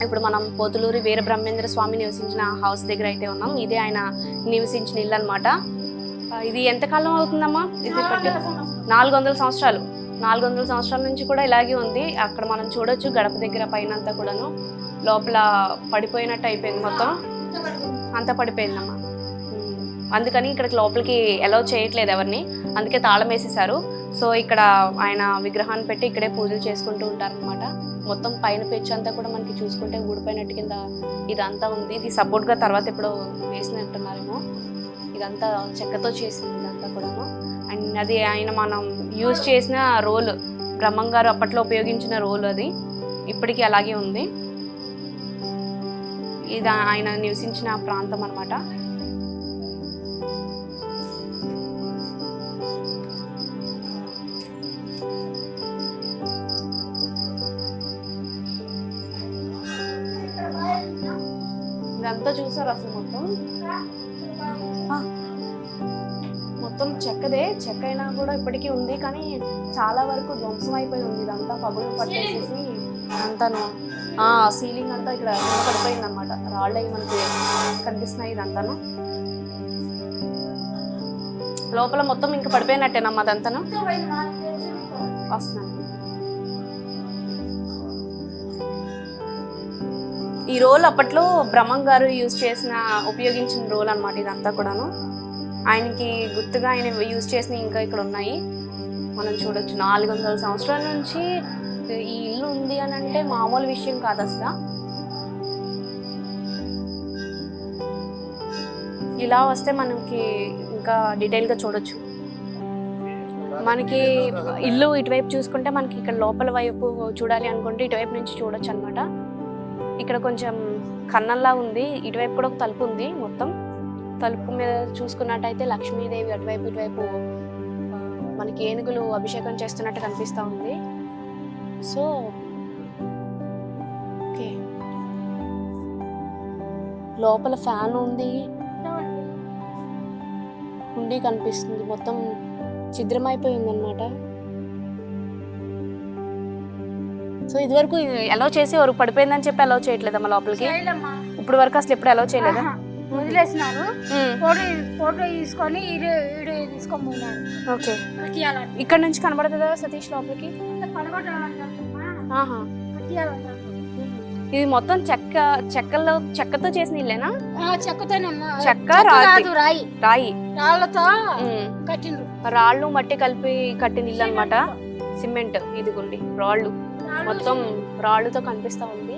ఇప్పుడు మనం పోతులూరి వీర బ్రహ్మేంద్ర స్వామి నివసించిన హౌస్ దగ్గర అయితే ఉన్నాం. ఇదే ఆయన నివసించిన ఇల్లు అనమాట. ఇది ఎంతకాలం అవుతుందమ్మా? ఇది 400 సంవత్సరాలు. 400 సంవత్సరాల నుంచి కూడా ఇలాగే ఉంది. అక్కడ మనం చూడొచ్చు గడప దగ్గర పైన అంతా కూడాను లోపల పడిపోయినట్టు అయిపోయింది, మొత్తం అంతా పడిపోయిందమ్మా. అందుకని ఇక్కడికి లోపలికి అలౌ చేయట్లేదు ఎవరిని, అందుకే తాళం వేసేసారు. సో ఇక్కడ ఆయన విగ్రహాన్ని పెట్టి ఇక్కడే పూజలు చేసుకుంటూ ఉంటారనమాట. మొత్తం పైన పెచ్చు అంతా కూడా మనకి చూసుకుంటే ఊడిపోయినట్టు కింద ఇదంతా ఉంది. ఇది సపోర్ట్గా తర్వాత ఇప్పుడు వేసినట్టున్నారేమో. ఇదంతా చెక్కతో చేసింది ఇదంతా కూడాను. అండ్ అది ఆయన మనం యూజ్ చేసిన రోల్, బ్రహ్మం గారు అప్పట్లో ఉపయోగించిన రోల్, అది ఇప్పటికీ అలాగే ఉంది. ఇది ఆయన నివసించిన ప్రాంతం అనమాట. ఇదంతా చూసారు అసలు మొత్తం చెక్కదే. చెక్క అయినా కూడా ఇప్పటికీ ఉంది, కానీ చాలా వరకు ధ్వంసం అయిపోయి ఉంది. ఇదంతా పగులు పట్టేసేసి అంతాను సీలింగ్ అంతా ఇక్కడ పడిపోయింది అనమాట. రాళ్ళు అవి మనకి కనిపిస్తున్నాయి. ఇదంతాను లోపల మొత్తం ఇంకా పడిపోయినట్టేనమ్మా అదంతాను. వస్తున్నాను. ఈ రోల్ అప్పట్లో బ్రహ్మం గారు ఉపయోగించిన రోల్ అనమాట. ఇదంతా కూడాను ఆయనకి గుర్తుగా ఆయన యూజ్ చేసిన ఇంకా ఇక్కడ ఉన్నాయి, మనం చూడొచ్చు. 400 సంవత్సరాల నుంచి ఈ ఇల్లు ఉంది అని అంటే మామూలు విషయం కాదు అసలు. ఇలా వస్తే మనకి ఇంకా డీటెయిల్గా చూడొచ్చు. మనకి ఇల్లు ఇటువైపు చూసుకుంటే మనకి ఇక్కడ లోపల వైపు చూడాలి అనుకుంటే ఇటువైపు నుంచి చూడొచ్చు అనమాట. ఇక్కడ కొంచెం కన్నంలా ఉంది. ఇటువైపు కూడా ఒక తలుపు ఉంది. మొత్తం తలుపు మీద చూసుకున్నట్టయితే లక్ష్మీదేవి అటువైపు ఇటువైపు మనకి ఏనుగులు అభిషేకం చేస్తున్నట్టు కనిపిస్తూ ఉంది. సో ఓకే, లోపల ఫ్యాన్ ఉంది, హుండీ కనిపిస్తుంది. మొత్తం ఛిద్రమైపోయింది అనమాట. సో ఇదివరకు అలౌ చేసేవారు, పడిపోయిందని చెప్పి అలౌ చేయట్లేదమ్మా లోపలికి ఇప్పుడు వరకు అసలు ఎప్పుడు అలౌ చేయలేదా? వదిలేసినారు. ఫోటో తీసుకొని తీసుకొని పోయినారు. ఓకే, ఇక్కడ నుంచి కనబడుతుందా సతీష్ లోపలికి? ఇది మొత్తం చెక్కతో చేసిన ఇల్లేనా? చెక్క రాయి రాళ్ళతో కట్టిండ్రు. రాళ్ళు మట్టి కలిపి కట్టిన ఇల్లు అనమాట. సిమెంట్, ఇదిగోండి రాళ్ళు, మొత్తం రాళ్ళుతో కనిపిస్తా ఉంది.